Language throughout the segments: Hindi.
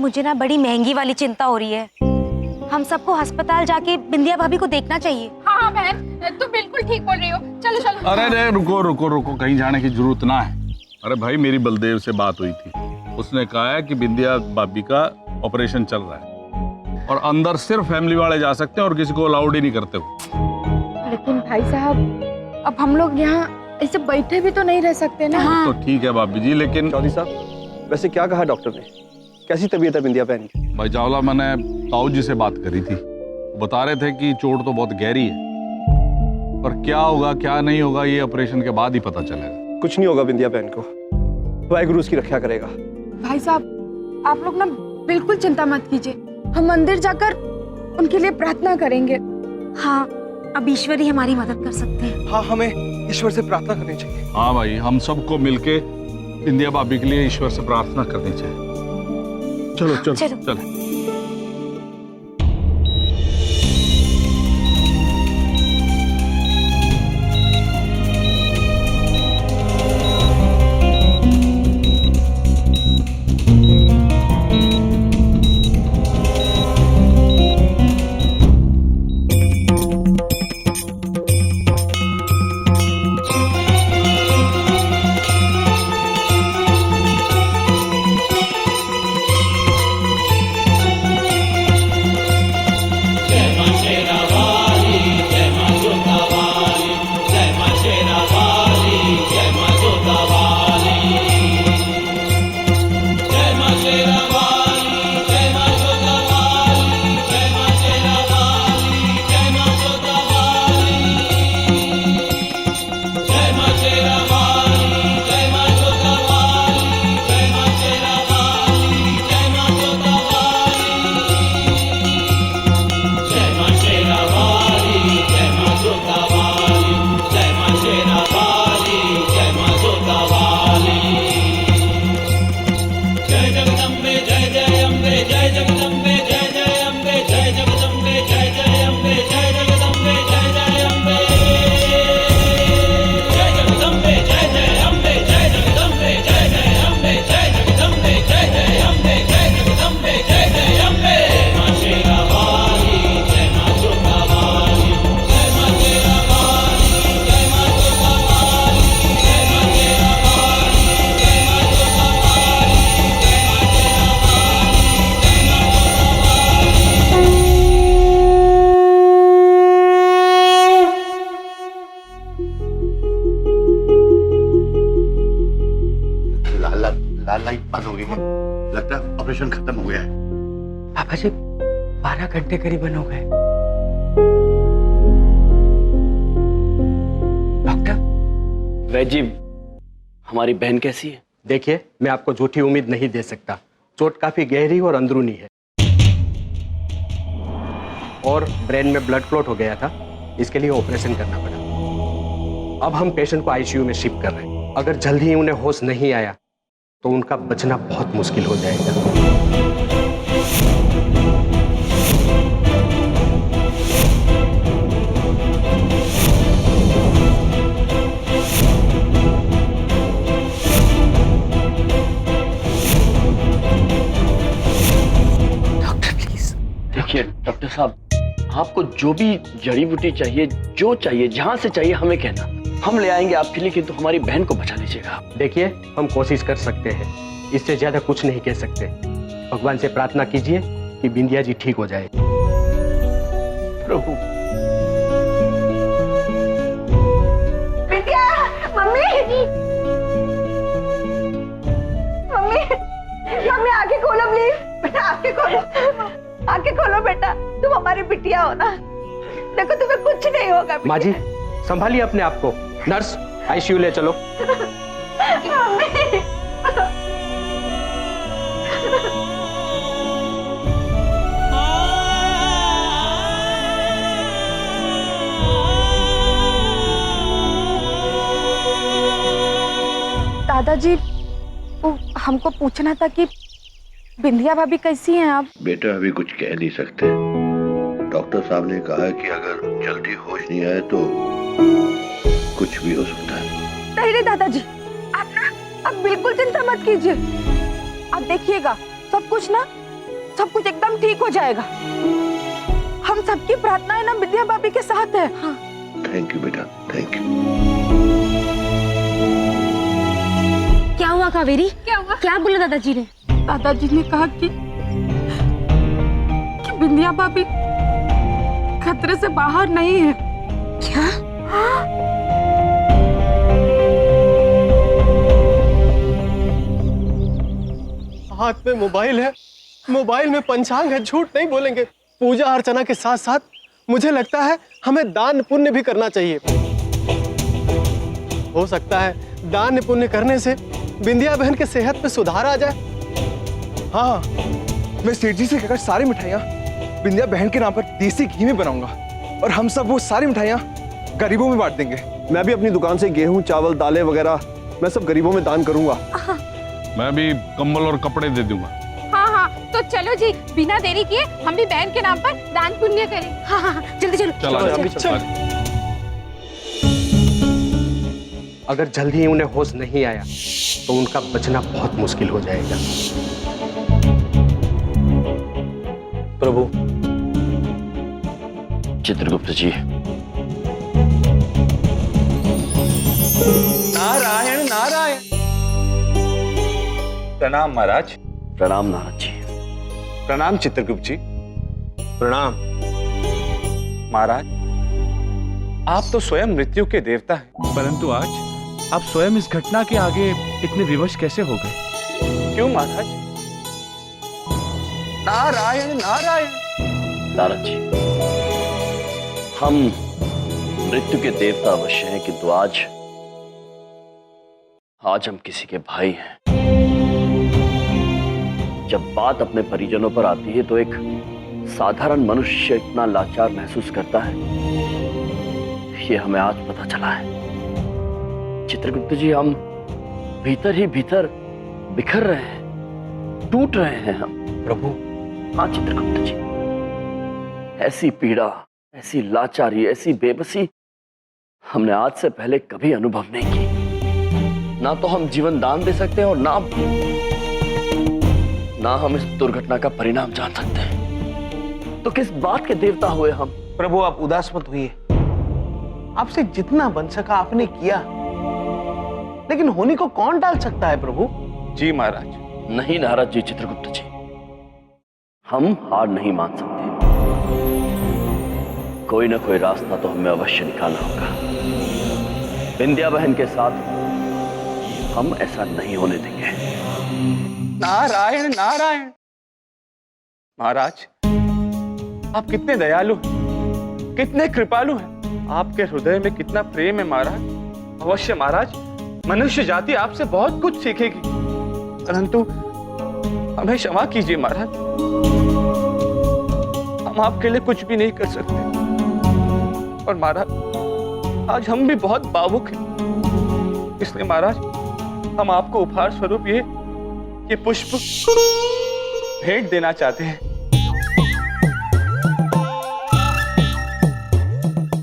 मुझे ना बड़ी महंगी वाली चिंता हो रही है। हम सबको अस्पताल जाके बिंदिया भाभी को देखना चाहिए। हाँ हाँ बहन, तुम बिल्कुल ठीक बोल रही हो। चलो चलो। अरे रे रुको रुको रुको, कहीं जाने की जरूरत ना है। अरे भाई, मेरी बलदेव से बात हुई थी, उसने कहा है कि बिंदिया भाभी का ऑपरेशन चल रहा है और अंदर सिर्फ फैमिली वाले जा सकते हैं और किसी को अलाउड ही नहीं करते हो। लेकिन भाई साहब, अब हम लोग यहाँ ऐसे बैठे भी तो नहीं रह सकते ना। हाँ। तो ठीक है भाभी जी, लेकिन चौधरी साहब, वैसे क्या कहा डॉक्टर ने? कैसी तबीयत है बिंदिया बहन की? भाई चावला, मैंने ताऊ जी से बात करी थी, बता रहे थे कि चोट तो बहुत गहरी है, पर क्या होगा क्या नहीं होगा ये ऑपरेशन के बाद ही पता चलेगा। कुछ नहीं होगा बिंदिया बहन को, वाहिगुरु उसकी रक्षा करेगा। भाई साहब, आप लोग ना बिल्कुल चिंता मत कीजिए, हम मंदिर जाकर उनके लिए प्रार्थना करेंगे। हाँ, अब ईश्वर ही हमारी मदद कर सकते हैं। हाँ, हमें ईश्वर से प्रार्थना करनी चाहिए। हाँ भाई, हम सबको मिलके बिंदिया भाभी के लिए ईश्वर से प्रार्थना करनी चाहिए। चलो चलो चलो। चलो। लाल लाइट बंद हो गई है, लगता है ऑपरेशन खत्म हो गया है। पापा जी 12 घंटे करीबन हो गए। डॉक्टर वैजी, हमारी बहन कैसी है? देखिए, मैं आपको झूठी उम्मीद नहीं दे सकता। चोट काफी गहरी और अंदरूनी है और ब्रेन में ब्लड क्लॉट हो गया था, इसके लिए ऑपरेशन करना पड़ा। अब हम पेशेंट को आईसीयू में शिफ्ट कर रहे हैं। अगर जल्दी ही उन्हें होश नहीं आया तो उनका बचना बहुत मुश्किल हो जाएगा। Doctor please. देखिए डॉक्टर साहब, आपको जो भी जड़ी बूटी चाहिए, जो चाहिए, जहां से चाहिए हमें कहना, हम ले आएंगे आपके लिए, किंतु हमारी बहन को बचा लीजिएगा आप। देखिए, हम कोशिश कर सकते हैं, इससे ज्यादा कुछ नहीं कह सकते। भगवान से प्रार्थना कीजिए कि बिंदिया जी ठीक हो जाए। प्रभु। बिटिया, मम्मी, मम्मी, मम्मी आंखें खोलो प्लीज। बेटा आंखें खोलो, आंखें खोलो बेटा, तुम हमारी बिटिया हो ना। देखो तुम्हें कुछ नहीं होगा। माँ जी, संभालिए अपने आप को। नर्स, आईसीयू ले चलो। दादाजी, हमको पूछना था कि बिंदिया भाभी कैसी हैं आप? बेटा अभी कुछ कह नहीं सकते, डॉक्टर साहब ने कहा है कि अगर जल्दी होश नहीं आए तो कुछ भी हो सकता है। नहीं दादाजी, आप बिल्कुल चिंता मत कीजिए। आप देखिएगा, सब कुछ ना सब कुछ एकदम ठीक हो जाएगा। हम सबकी प्रार्थनाएं ना विद्या भाभी के साथ है। हाँ। थैंक यू बेटा, थैंक यू। क्या हुआ कावेरी? क्या हुआ? क्या बोला दादाजी ने? दादाजी ने कहा कि विद्या भाभी खतरे से बाहर नहीं है। क्या? हाँ। हाथ में मोबाइल है, मोबाइल में पंचांग है, झूठ नहीं बोलेंगे। पूजा अर्चना के साथ साथ मुझे लगता है हमें दान पुण्य भी करना चाहिए। हो सकता है दान पुण्य करने से बिंदिया बहन के सेहत में सुधार आ जाए। हाँ, मैं सेठ जी से कहकर सारी मिठाइयाँ बिंदिया बहन के नाम पर देसी घी में बनाऊंगा और हम सब वो सारी मिठाइयाँ गरीबों में बांट देंगे। मैं भी अपनी दुकान से गेहूं, चावल, दालें वगैरह मैं सब गरीबों में दान करूंगा। मैं भी कंबल और कपड़े दे दूंगा। हाँ हाँ, तो चलो जी, बिना देरी किए हम भी बहन के नाम पर दान पुण्य करें। हाँ हाँ जल्दी चलो। चलो। अगर जल्दी ही उन्हें होश नहीं आया तो उनका बचना बहुत मुश्किल हो जाएगा। प्रभु। चित्रगुप्त जी। नारायण नारायण। प्रणाम महाराज। प्रणाम नारद जी। प्रणाम चित्रगुप्त जी। प्रणाम महाराज, आप तो स्वयं मृत्यु के देवता हैं, परंतु आज आप स्वयं इस घटना के आगे इतने विवश कैसे हो गए? क्यों महाराज? नारायण नारायण। नारद जी, हम मृत्यु के देवता अवश्य हैं, किंतु आज हम किसी के भाई हैं। जब बात अपने परिजनों पर आती है तो एक साधारण मनुष्य इतना लाचार महसूस करता है, ये हमें आज पता चला है। चित्रगुप्त जी, हम भीतर ही भीतर बिखर रहे हैं, टूट रहे हैं हम। प्रभु। हाँ चित्रगुप्त जी, ऐसी पीड़ा, ऐसी लाचारी, ऐसी बेबसी हमने आज से पहले कभी अनुभव नहीं की। ना तो हम जीवन दान दे सकते हैं और ना हम इस दुर्घटना का परिणाम जान सकते हैं। तो किस बात के देवता हुए हम? प्रभु आप उदास मत होइए, आपसे जितना बन सका आपने किया, लेकिन होनी को कौन टाल सकता है प्रभु? जी महाराज। नहीं नारद जी, चित्रगुप्त जी, हम हार नहीं मान सकते। कोई ना कोई रास्ता तो हमें अवश्य निकालना होगा। विंध्या बहन के साथ हम ऐसा नहीं होने देंगे। नारायण नारायण। महाराज, आप कितने दयालु हैं, कितने कृपालु हैं। आपके हृदय में कितना प्रेम है महाराज। अवश्य महाराज, मनुष्य जाति आपसे बहुत कुछ सीखेगी, परंतु हमें क्षमा कीजिए महाराज, हम आपके लिए कुछ भी नहीं कर सकते। और महाराज, आज हम भी बहुत भावुक हैं, इसलिए महाराज हम आपको उपहार स्वरूप ये पुष्प भेंट देना चाहते हैं।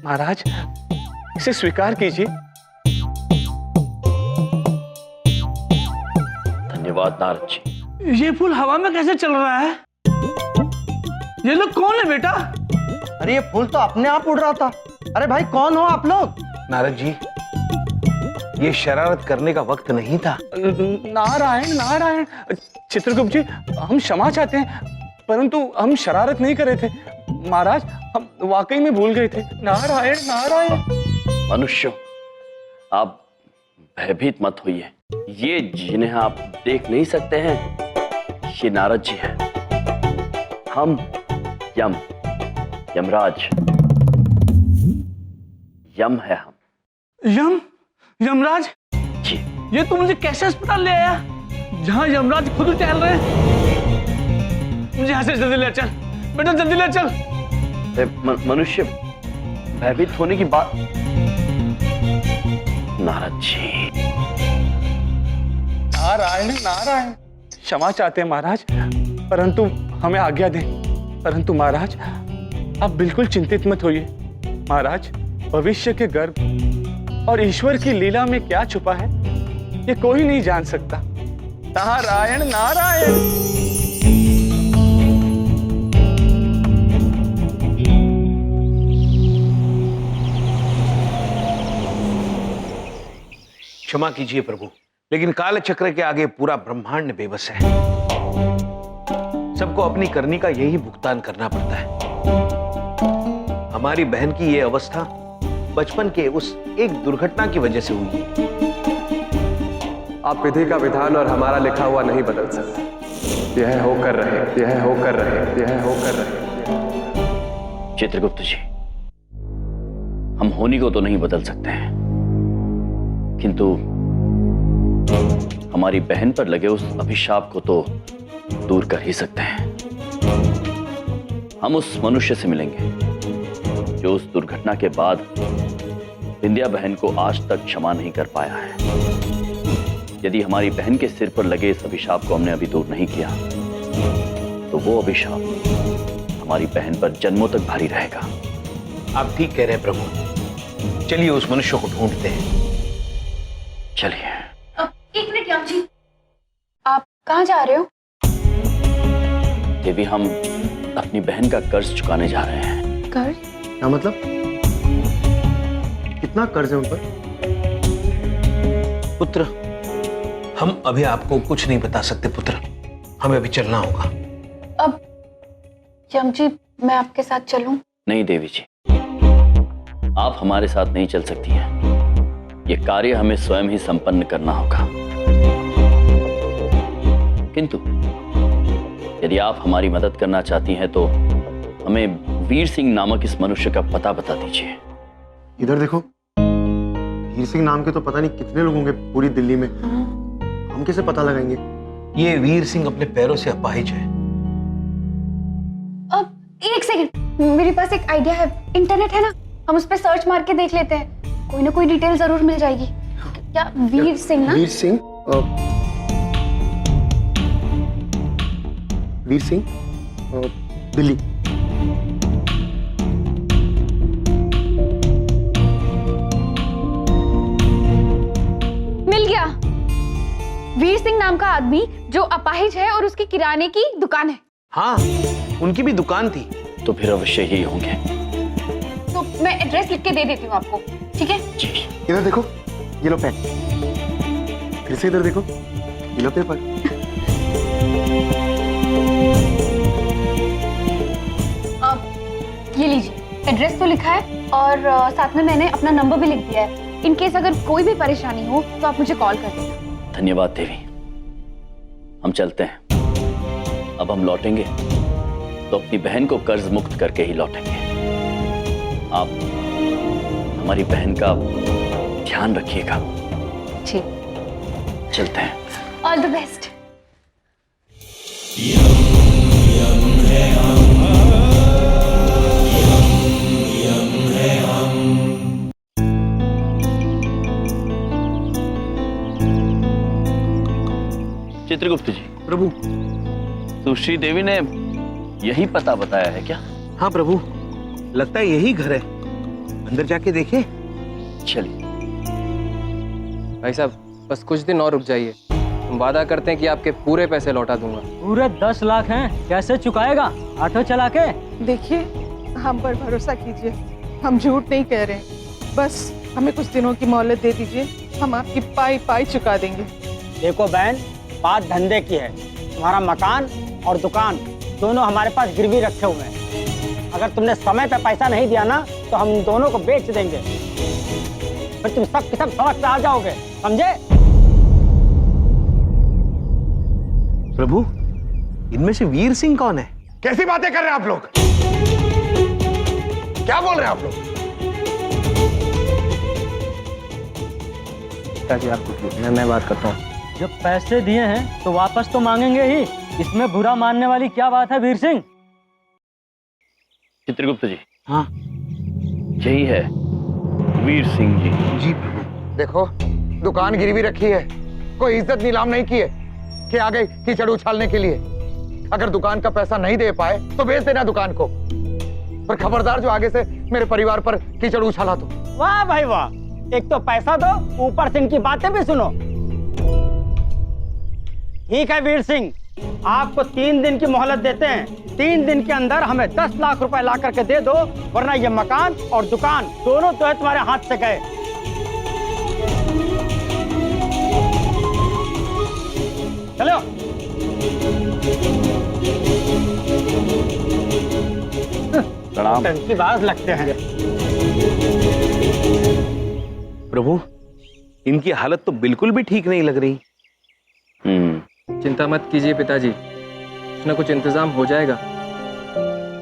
महाराज, इसे स्वीकार कीजिए। धन्यवाद नारद जी। ये फूल हवा में कैसे चल रहा है? ये लोग कौन है बेटा? अरे ये फूल तो अपने आप उड़ रहा था। अरे भाई, कौन हो आप लोग? नारद जी, ये शरारत करने का वक्त नहीं था। नारायण नारायण। चित्रगुप्त जी, हम क्षमा चाहते हैं, परंतु हम शरारत नहीं कर रहे थे महाराज, हम वाकई में भूल गए थे। नारायण नारायण। मनुष्यों, आप भयभीत मत होइए। ये जिन्हें आप देख नहीं सकते हैं, ये नारद जी हैं। हम यमराज, यम है हम। यमराज जी। ये तू मुझे कैसे अस्पताल ले आया जहां यमराज खुद टहल रहे हैं? मुझे यहां से जल्दी ले चल बेटा, जल्दी ले चल। मनुष्य भयभीत होने की बात। नारद जी। नारायण नारायण। क्षमा चाहते हैं महाराज, परंतु हमें आज्ञा दें। परंतु महाराज, आप बिल्कुल चिंतित मत होइए। महाराज, भविष्य के गर्भ और ईश्वर की लीला में क्या छुपा है, ये कोई नहीं जान सकता। नारायण नारायण। क्षमा कीजिए प्रभु, लेकिन काल चक्र के आगे पूरा ब्रह्मांड बेबस है। सबको अपनी करनी का यही भुगतान करना पड़ता है। हमारी बहन की यह अवस्था बचपन के उस एक दुर्घटना की वजह से हुई है। आप विधि का विधान और हमारा लिखा हुआ नहीं बदल सकते। यह होकर रहे, यह होकर रहे, यह होकर रहे। चित्रगुप्त जी, हम होनी को तो नहीं बदल सकते हैं, किंतु हमारी बहन पर लगे उस अभिशाप को तो दूर कर ही सकते हैं। हम उस मनुष्य से मिलेंगे जो उस दुर्घटना के बाद विंध्या बहन को आज तक क्षमा नहीं कर पाया है। यदि हमारी बहन के सिर पर लगे इस अभिशाप को हमने अभी दूर नहीं किया तो वो अभिशाप हमारी बहन पर जन्मों तक भारी रहेगा। आप ठीक कह रहे हैं प्रभु, चलिए उस मनुष्य को ढूंढते हैं। चलिए। एक मिनट याम जी, आप कहाँ जा रहे हो? देवी, हम अपनी बहन का कर्ज चुकाने जा रहे हैं। कर्ज? क्या मतलब? कितना कर्ज है उन पर? पुत्र, हम अभी आपको कुछ नहीं बता सकते पुत्र, हमें अभी चलना होगा। अब यम जी, मैं आपके साथ चलूं? नहीं देवी जी, आप हमारे साथ नहीं चल सकती हैं। ये कार्य हमें स्वयं ही संपन्न करना होगा। किंतु यदि आप हमारी मदद करना चाहती हैं तो हमें वीर सिंह नामक इस मनुष्य का पता बता दीजिए। इधर देखो, वीर सिंह नाम के तो पता नहीं कितने लोग होंगे पूरी दिल्ली में। हम कैसे पता लगाएंगे? ये वीर सिंह अपने पैरों से अपाहिज है। अब एक सेकंड, मेरे पास एक आइडिया है। इंटरनेट है ना, हम उस पर सर्च मार के देख लेते हैं, कोई ना कोई डिटेल जरूर मिल जाएगी। क्या वीर सिंह ना? वीर सिंह, वीर सिंह, दिल्ली। मिल गया। वीर सिंह नाम का आदमी जो अपाहिज है और उसकी किराने की दुकान है। हाँ, उनकी भी दुकान थी। तो फिर अवश्य ही होंगे। तो मैं एड्रेस लिख के दे देती हूँ आपको, ठीक है? इधर देखो, ये लो पेन। फिर से इधर देखो, ये लो पेपर। अब ये लीजिए, एड्रेस तो लिखा है और साथ में मैंने अपना नंबर भी लिख दिया है। इन केस अगर कोई भी परेशानी हो तो आप मुझे कॉल कर देना। धन्यवाद देवी, हम चलते हैं। अब हम लौटेंगे तो अपनी बहन को कर्ज मुक्त करके ही लौटेंगे। आप हमारी बहन का ध्यान रखिएगा। ठीक, चलते हैं। All the best. Chitragupt ji, Prabhu, Sushri Devi ने यही पता बताया है क्या? हाँ प्रभु, लगता है यही घर है। अंदर जाके देखें। चलिए। भाई साहब, बस कुछ दिन और रुक जाइए, हम वादा करते हैं कि आपके पूरे पैसे लौटा दूंगा। पूरे 10 लाख हैं, कैसे चुकाएगा? ऑटो चला के? देखिए, हम पर भरोसा कीजिए, हम झूठ नहीं कह रहे हैं। बस हमें कुछ दिनों की मोहलत दे दीजिए, हम आपकी पाई पाई चुका देंगे। देखो बहन, बात धंधे की है। तुम्हारा मकान और दुकान दोनों हमारे पास गिरवी रखे हुए हैं। अगर तुमने समय पे पैसा नहीं दिया ना तो हम दोनों को बेच देंगे, फिर तुम सब के सब सड़क पे आ जाओगे, समझे? प्रभु, इनमें से वीर सिंह कौन है? कैसी बातें कर रहे हैं आप लोग? क्या बोल रहे हैं आप लोग? पिताजी आप मैं बात करता हूँ। जब पैसे दिए हैं तो वापस तो मांगेंगे ही, इसमें बुरा मानने वाली क्या बात है वीर सिंह? चित्रगुप्त जी, हाँ, यही है वीर सिंह जी। जी प्रभु। देखो, दुकान गिरवी रखी है, कोई इज्जत नीलाम नहीं की है कि आ गए कीचड़ उछालने के लिए। अगर दुकान का पैसा नहीं दे पाए तो बेच देना दुकान को, पर खबरदार जो आगे से मेरे परिवार पर कीचड़ उछाला तो। वाह भाई वाह, एक तो पैसा दो, ऊपर से इनकी बातें भी सुनो। ठीक है वीर सिंह, आपको 3 दिन की मोहलत देते हैं। 3 दिन के अंदर हमें 10 लाख रुपए ला करके दे दो, वरना ये मकान और दुकान दोनों तो है तुम्हारे हाथ से गए। राम। टंकी बाज लगते हैं। प्रभु, इनकी हालत तो बिल्कुल भी ठीक नहीं लग रही। चिंता मत कीजिए पिताजी, कुछ ना कुछ इंतजाम हो जाएगा।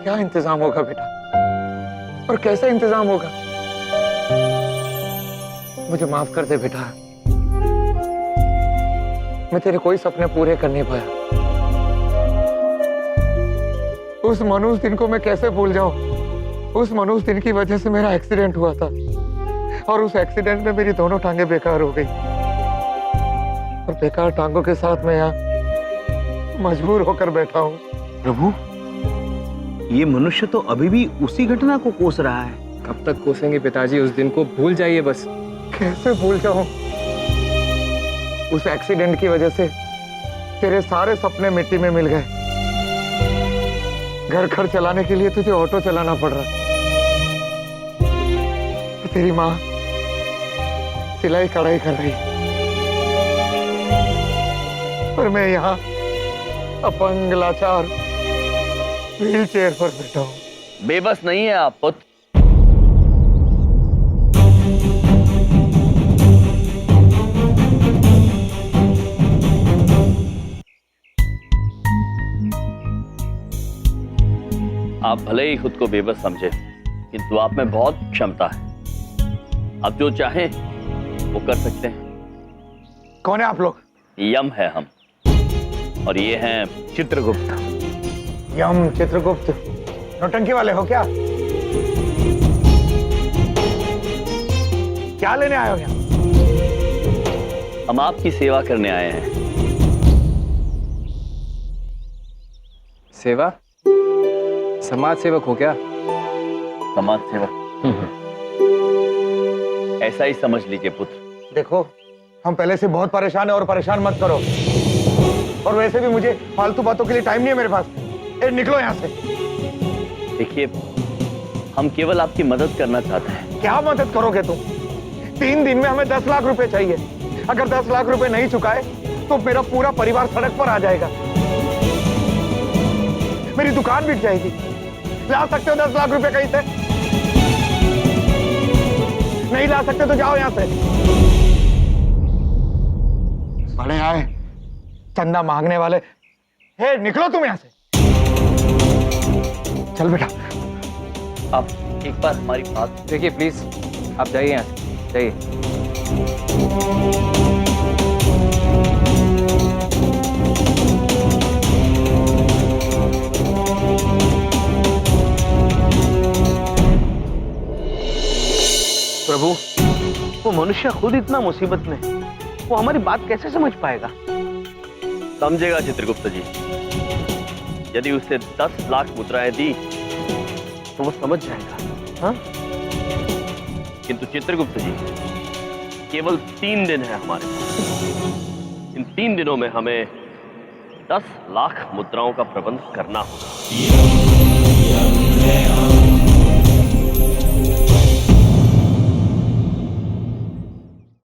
क्या इंतजाम होगा बेटा, और कैसे इंतजाम होगा? मुझे माफ कर दे बेटा, मैं तेरे कोई सपने पूरे कर नहीं पाया। उस मनुष्य दिन को मैं कैसे भूल जाऊं? उस मनुष्य दिन की वजह से मेरा एक्सीडेंट हुआ था, और उस एक्सीडेंट में मेरी दोनों टांगें बेकार हो गई, और बेकार टांगों के साथ मैं यहाँ मजबूर होकर बैठा हूँ। प्रभु, ये मनुष्य तो अभी भी उसी घटना को कोस रहा है। कब तक कोसेंगे पिताजी? उस दिन को भूल जाइए बस। कैसे भूल जाऊं? उस एक्सीडेंट की वजह से तेरे सारे सपने मिट्टी में मिल गए। घर खर्च चलाने के लिए तुझे ऑटो चलाना पड़ रहा। तेरी माँ सिलाई कढ़ाई कर रही, और मैं यहाँ अपंग लाचार व्हील चेयर पर बैठा हूँ। बेबस नहीं है आप पुत्र। आप भले ही खुद को बेबस समझे, किंतु आप में बहुत क्षमता है। आप जो चाहें वो कर सकते हैं। कौन है आप लोग? यम है हम, और ये हैं चित्रगुप्त। यम चित्रगुप्त नौटंकी वाले हो क्या? क्या लेने आए हो यहाँ? हम आपकी सेवा करने आए हैं। सेवा? समाज सेवक हो क्या? समाज सेवक ऐसा ही समझ लीजिए पुत्र। देखो, हम पहले से बहुत परेशान हैं, और परेशान मत करो। और वैसे भी मुझे फालतू बातों के लिए टाइम नहीं है मेरे पास। निकलो यहाँ से। देखिए, हम केवल आपकी मदद करना चाहते हैं। क्या मदद करोगे तुम? 3 दिन में हमें 10 लाख रुपए चाहिए। अगर 10 लाख रुपए नहीं चुकाए तो मेरा पूरा परिवार सड़क पर आ जाएगा, मेरी दुकान बिक जाएगी। ला सकते हो 10 लाख रुपए कहीं से? नहीं ला सकते तो जाओ यहाँ से। बड़े आए चंदा मांगने वाले। हे, निकलो तुम यहाँ से। चल बेटा। आप एक बार हमारी बात देखिए प्लीज, आप जाइए यहाँ से, जाइए। प्रभु, वो मनुष्य खुद इतना मुसीबत में, वो हमारी बात कैसे समझ पाएगा? समझेगा चित्रगुप्त जी। यदि उसे 10 लाख मुद्राएं दी तो वो समझ जाएगा। हाँ? किंतु चित्रगुप्त जी, केवल 3 दिन है हमारे पास। इन 3 दिनों में हमें 10 लाख मुद्राओं का प्रबंध करना होगा।